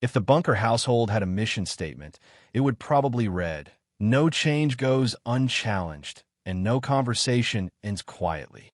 If the bunker household had a mission statement, it would probably read, "No change goes unchallenged, and no conversation ends quietly."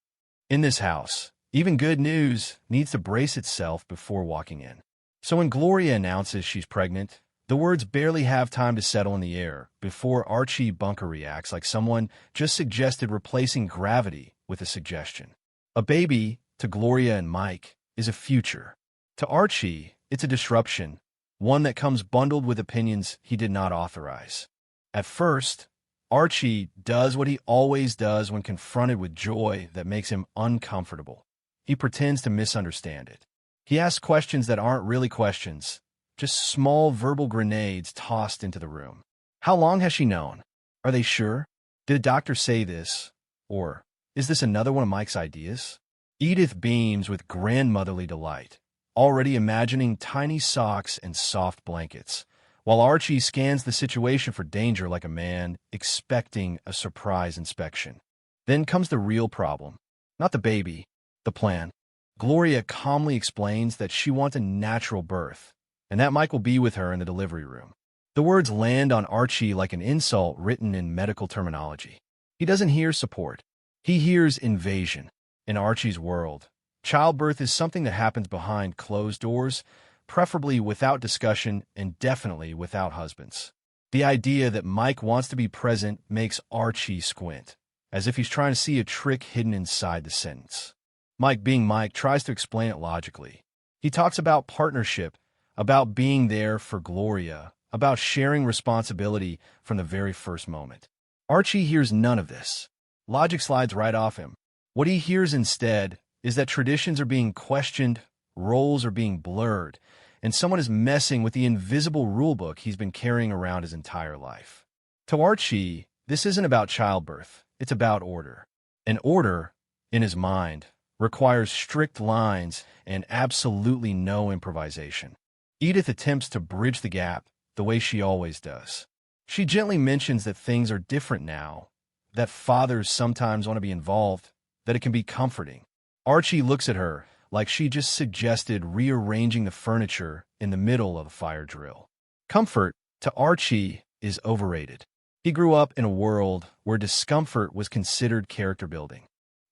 In this house, even good news needs to brace itself before walking in. So when Gloria announces she's pregnant, the words barely have time to settle in the air before Archie Bunker reacts like someone just suggested replacing gravity with a suggestion. A baby, to Gloria and Mike, is a future. To Archie, it's a disruption, one that comes bundled with opinions he did not authorize. At first, Archie does what he always does when confronted with joy that makes him uncomfortable. He pretends to misunderstand it. He asks questions that aren't really questions, just small verbal grenades tossed into the room. How long has she known? Are they sure? Did a doctor say this? Or is this another one of Mike's ideas? Edith beams with grandmotherly delight, already imagining tiny socks and soft blankets, while Archie scans the situation for danger like a man expecting a surprise inspection. Then comes the real problem. Not the baby, the plan. Gloria calmly explains that she wants a natural birth, and that Mike will be with her in the delivery room. The words land on Archie like an insult written in medical terminology. He doesn't hear support. He hears invasion. In Archie's world, childbirth is something that happens behind closed doors, preferably without discussion and definitely without husbands. The idea that Mike wants to be present makes Archie squint, as if he's trying to see a trick hidden inside the sentence. Mike, being Mike, tries to explain it logically. He talks about partnership, about being there for Gloria, about sharing responsibility from the very first moment. Archie hears none of this. Logic slides right off him. What he hears instead is that traditions are being questioned, roles are being blurred, and someone is messing with the invisible rulebook he's been carrying around his entire life. To Archie, this isn't about childbirth, it's about order. And order, in his mind, requires strict lines and absolutely no improvisation. Edith attempts to bridge the gap the way she always does. She gently mentions that things are different now, that fathers sometimes want to be involved, that it can be comforting. Archie looks at her like she just suggested rearranging the furniture in the middle of a fire drill. Comfort, to Archie, is overrated. He grew up in a world where discomfort was considered character building.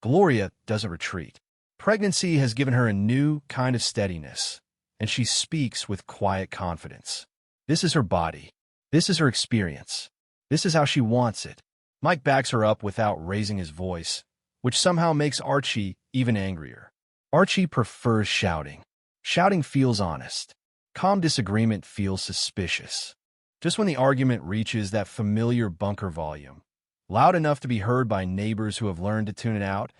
Gloria doesn't retreat. Pregnancy has given her a new kind of steadiness, and she speaks with quiet confidence. This is her body. This is her experience. This is how she wants it. Mike backs her up without raising his voice, which somehow makes Archie even angrier. Archie prefers shouting. Shouting feels honest. Calm disagreement feels suspicious. Just when the argument reaches that familiar bunker volume, loud enough to be heard by neighbors who have learned to tune it out,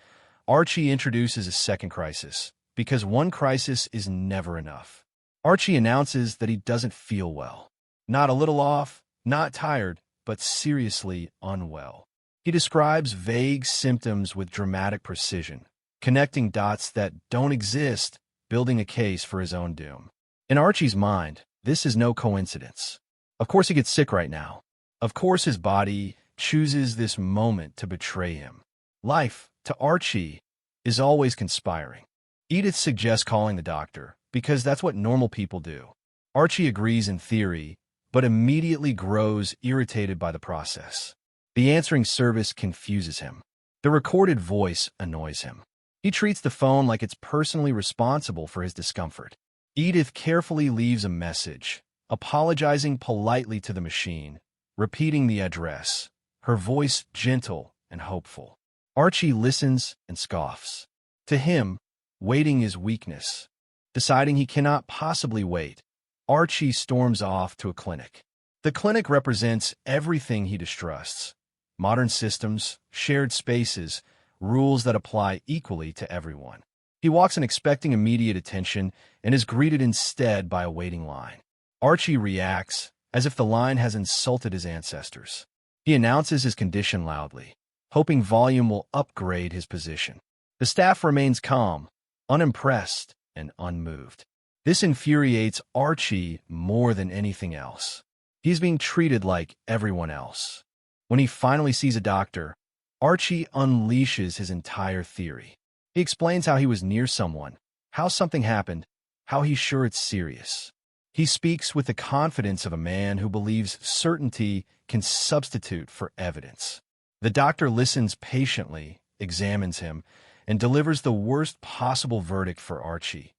Archie introduces a second crisis, because one crisis is never enough. Archie announces that he doesn't feel well. Not a little off, not tired, but seriously unwell. He describes vague symptoms with dramatic precision, connecting dots that don't exist, building a case for his own doom. In Archie's mind, this is no coincidence. Of course he gets sick right now. Of course his body chooses this moment to betray him. Life, to Archie, is always conspiring. Edith suggests calling the doctor, because that's what normal people do. Archie agrees in theory, but immediately grows irritated by the process. The answering service confuses him. The recorded voice annoys him. He treats the phone like it's personally responsible for his discomfort. Edith carefully leaves a message, apologizing politely to the machine, repeating the address, her voice gentle and hopeful. Archie listens and scoffs. To him, waiting is weakness. Deciding he cannot possibly wait, Archie storms off to a clinic. The clinic represents everything he distrusts: modern systems, shared spaces, rules that apply equally to everyone. He walks in expecting immediate attention and is greeted instead by a waiting line. Archie reacts as if the line has insulted his ancestors. He announces his condition loudly, hoping volume will upgrade his position. The staff remains calm, unimpressed, and unmoved. This infuriates Archie more than anything else. He's being treated like everyone else. When he finally sees a doctor, Archie unleashes his entire theory. He explains how he was near someone, how something happened, how he's sure it's serious. He speaks with the confidence of a man who believes certainty can substitute for evidence. The doctor listens patiently, examines him, and delivers the worst possible verdict for Archie.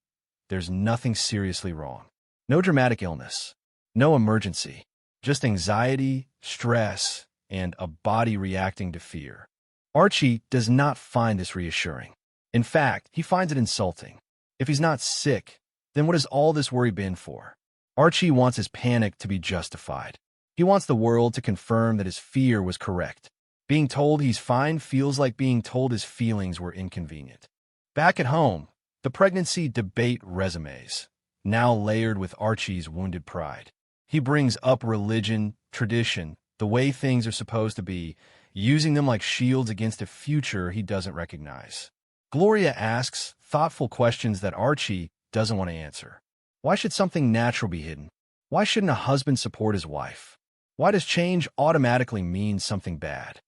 There's nothing seriously wrong. No dramatic illness. No emergency. Just anxiety, stress, and a body reacting to fear. Archie does not find this reassuring. In fact, he finds it insulting. If he's not sick, then what has all this worry been for? Archie wants his panic to be justified. He wants the world to confirm that his fear was correct. Being told he's fine feels like being told his feelings were inconvenient. Back at home, the pregnancy debate resumes, now layered with Archie's wounded pride. He brings up religion, tradition, the way things are supposed to be, using them like shields against a future he doesn't recognize. Gloria asks thoughtful questions that Archie doesn't want to answer. Why should something natural be hidden? Why shouldn't a husband support his wife? Why does change automatically mean something bad?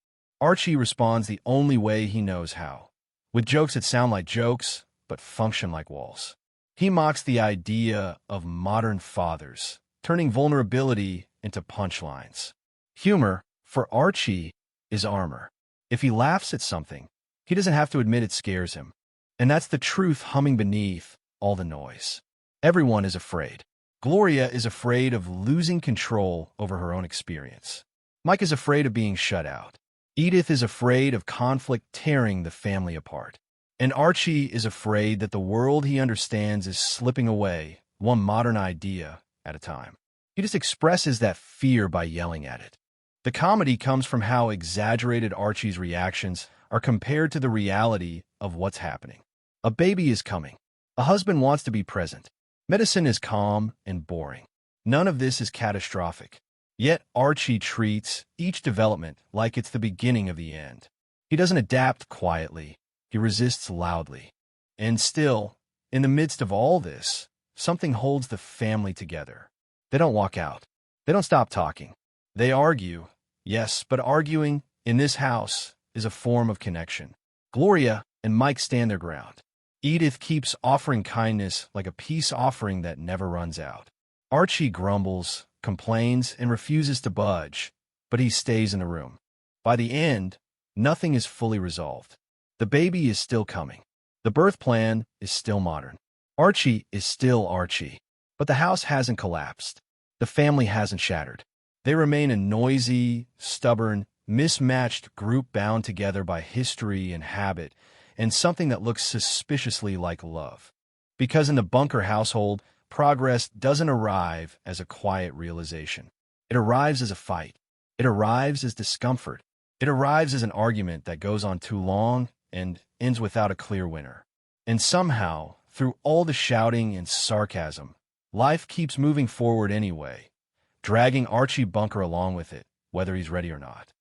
Archie responds the only way he knows how, with jokes that sound like jokes, but function like walls. He mocks the idea of modern fathers, turning vulnerability into punchlines. Humor, for Archie, is armor. If he laughs at something, he doesn't have to admit it scares him. And that's the truth humming beneath all the noise. Everyone is afraid. Gloria is afraid of losing control over her own experience. Mike is afraid of being shut out. Edith is afraid of conflict tearing the family apart. And Archie is afraid that the world he understands is slipping away, one modern idea at a time. He just expresses that fear by yelling at it. The comedy comes from how exaggerated Archie's reactions are compared to the reality of what's happening. A baby is coming. A husband wants to be present. Medicine is calm and boring. None of this is catastrophic. Yet Archie treats each development like it's the beginning of the end. He doesn't adapt quietly. He resists loudly. And still, in the midst of all this, something holds the family together. They don't walk out. They don't stop talking. They argue. Yes, but arguing in this house is a form of connection. Gloria and Mike stand their ground. Edith keeps offering kindness like a peace offering that never runs out. Archie grumbles, complains, and refuses to budge, but he stays in the room. By the end, nothing is fully resolved. The baby is still coming. The birth plan is still modern. Archie is still Archie. But the house hasn't collapsed. The family hasn't shattered. They remain a noisy, stubborn, mismatched group bound together by history and habit, and something that looks suspiciously like love. Because in the Bunker household, progress doesn't arrive as a quiet realization. It arrives as a fight. It arrives as discomfort. It arrives as an argument that goes on too long and ends without a clear winner. And somehow, through all the shouting and sarcasm, life keeps moving forward anyway, dragging Archie Bunker along with it, whether he's ready or not.